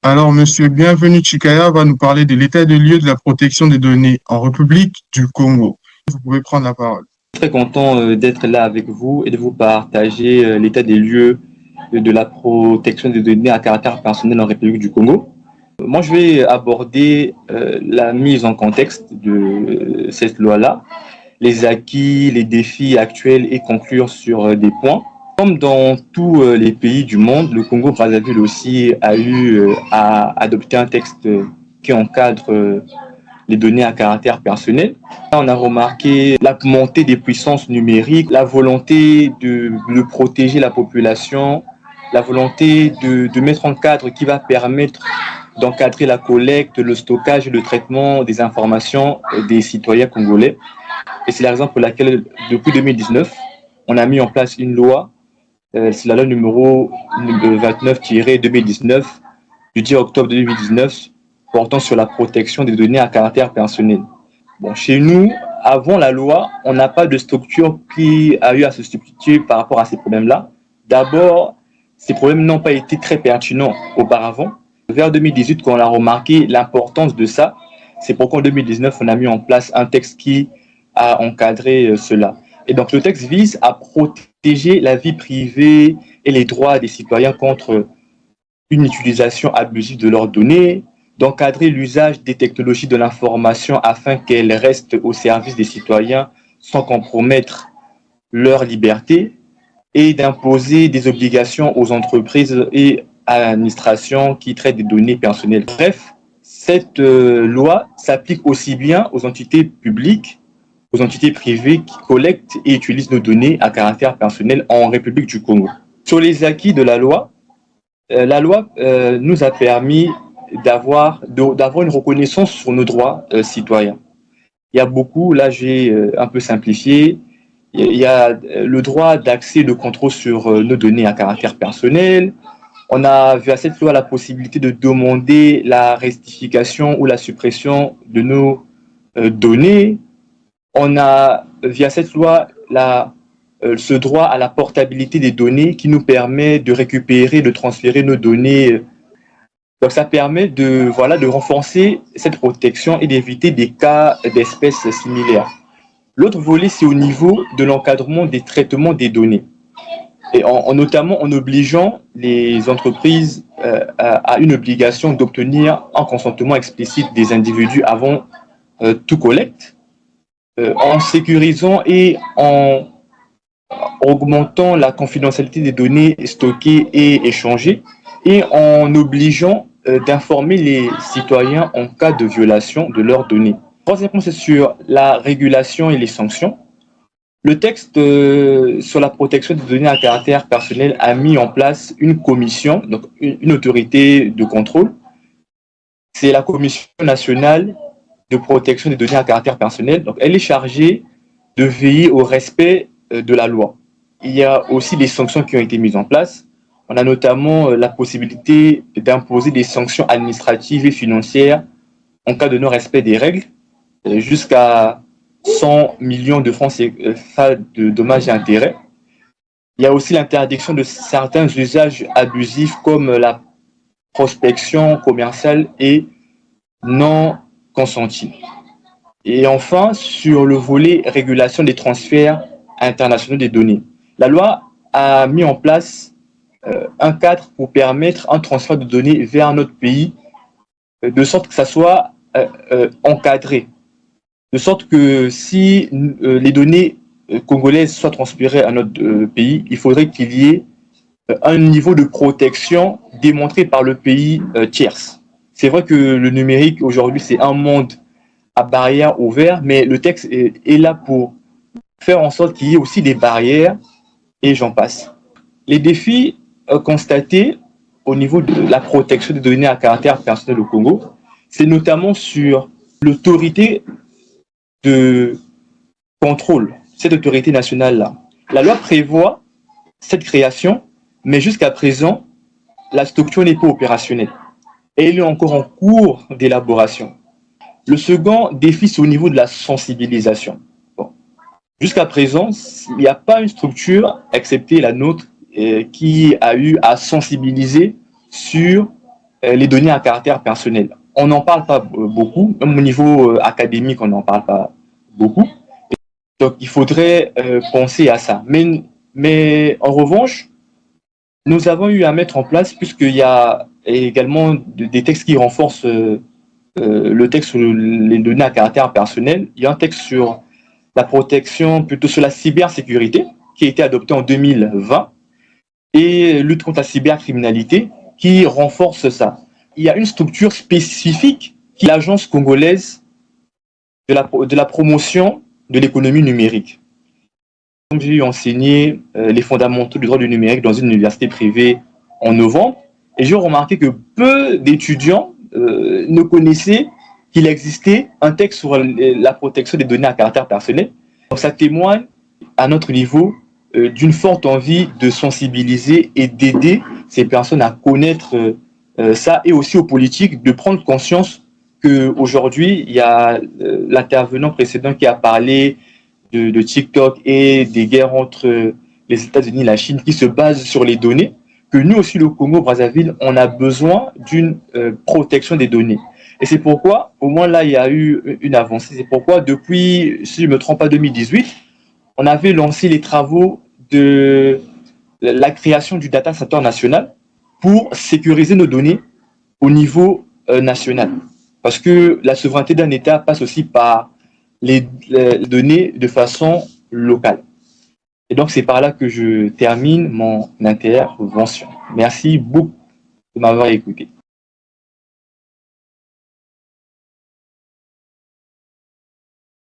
Alors, Monsieur Bienvenu Chikaya va nous parler de l'état de lieu de la protection des données en République du Congo. Vous pouvez prendre la parole. Très content d'être là avec vous et de vous partager l'état des lieux de la protection des données à caractère personnel en République du Congo. Moi, je vais aborder la mise en contexte de cette loi-là, les acquis, les défis actuels et conclure sur des points. Comme dans tous les pays du monde, le Congo-Brazzaville aussi a eu à adopter un texte qui encadre les données à caractère personnel. On a remarqué la montée des puissances numériques, la volonté de protéger la population, la volonté de mettre un cadre qui va permettre d'encadrer la collecte, le stockage et le traitement des informations des citoyens congolais. Et c'est la raison pour laquelle, depuis 2019, on a mis en place une loi, c'est la loi numéro 29-2019, du 10 octobre 2019, portant sur la protection des données à caractère personnel. Bon, chez nous, avant la loi, on n'a pas de structure qui a eu à se substituer par rapport à ces problèmes-là. D'abord, ces problèmes n'ont pas été très pertinents auparavant. Vers 2018, quand on a remarqué l'importance de ça, c'est pourquoi en 2019, on a mis en place un texte qui a encadré cela. Et donc, le texte vise à protéger la vie privée et les droits des citoyens contre une utilisation abusive de leurs données, d'encadrer l'usage des technologies de l'information afin qu'elles restent au service des citoyens sans compromettre leur liberté et d'imposer des obligations aux entreprises et à l'administration qui traitent des données personnelles. Bref, cette loi s'applique aussi bien aux entités publiques, aux entités privées qui collectent et utilisent nos données à caractère personnel en République du Congo. Sur les acquis de la loi nous a permis d'avoir une reconnaissance sur nos droits citoyens. Il y a beaucoup, là j'ai un peu simplifié, il y a le droit d'accès et de contrôle sur nos données à caractère personnel. On a vu à cette loi la possibilité de demander la rectification ou la suppression de nos données. On a, via cette loi, ce droit à la portabilité des données qui nous permet de récupérer, de transférer nos données. Donc ça permet de renforcer cette protection et d'éviter des cas d'espèces similaires. L'autre volet, c'est au niveau de l'encadrement des traitements des données. Et notamment en obligeant les entreprises à une obligation d'obtenir un consentement explicite des individus avant tout collecte, en sécurisant et en augmentant la confidentialité des données stockées et échangées et en obligeant d'informer les citoyens en cas de violation de leurs données. Troisièmement, c'est sur la régulation et les sanctions. Le texte sur la protection des données à caractère personnel a mis en place une commission, donc une autorité de contrôle. C'est la Commission nationale de protection des données à caractère personnel. Donc, elle est chargée de veiller au respect de la loi. Il y a aussi des sanctions qui ont été mises en place. On a notamment la possibilité d'imposer des sanctions administratives et financières en cas de non-respect des règles, jusqu'à 100 millions de francs CFA de dommages et intérêts. Il y a aussi l'interdiction de certains usages abusifs comme la prospection commerciale et non consentie. Et enfin, sur le volet régulation des transferts internationaux des données, la loi a mis en place un cadre pour permettre un transfert de données vers un autre pays, de sorte que ça soit encadré. De sorte que si les données congolaises soient transférées à notre pays, il faudrait qu'il y ait un niveau de protection démontré par le pays tierce. C'est vrai que le numérique aujourd'hui, c'est un monde à barrières ouvertes, mais le texte est là pour faire en sorte qu'il y ait aussi des barrières et j'en passe. Les défis constatés au niveau de la protection des données à caractère personnel au Congo, c'est notamment sur l'autorité de contrôle, cette autorité nationale-là. La loi prévoit cette création, mais jusqu'à présent, la structure n'est pas opérationnelle et elle est encore en cours d'élaboration. Le second défi, c'est au niveau de la sensibilisation. Bon. Jusqu'à présent, il n'y a pas une structure, excepté la nôtre, qui a eu à sensibiliser sur les données à caractère personnel. On n'en parle pas beaucoup, même au niveau académique, on n'en parle pas beaucoup. Donc, il faudrait penser à ça. Mais en revanche, nous avons eu à mettre en place, puisqu'il y a également des textes qui renforcent le texte sur les données à caractère personnel. Il y a un texte sur la protection, plutôt sur la cybersécurité, qui a été adopté en 2020, et lutte contre la cybercriminalité, qui renforce ça. Il y a une structure spécifique qui est l'Agence congolaise de la promotion de l'économie numérique. J'ai eu enseigné les fondamentaux du droit du numérique dans une université privée en novembre, et j'ai remarqué que peu d'étudiants ne connaissaient qu'il existait un texte sur la protection des données à caractère personnel. Donc ça témoigne, à notre niveau, d'une forte envie de sensibiliser et d'aider ces personnes à connaître ça, et aussi aux politiques de prendre conscience qu'aujourd'hui, il y a l'intervenant précédent qui a parlé de TikTok et des guerres entre les États-Unis et la Chine qui se basent sur les données, que nous aussi, le Congo-Brazzaville, on a besoin d'une protection des données. Et c'est pourquoi, au moins là, il y a eu une avancée. C'est pourquoi, depuis, si je ne me trompe pas, 2018, on avait lancé les travaux de la création du Data Center national pour sécuriser nos données au niveau national. Parce que la souveraineté d'un État passe aussi par les données de façon locale. Et donc, c'est par là que je termine mon intervention. Merci beaucoup de m'avoir écouté.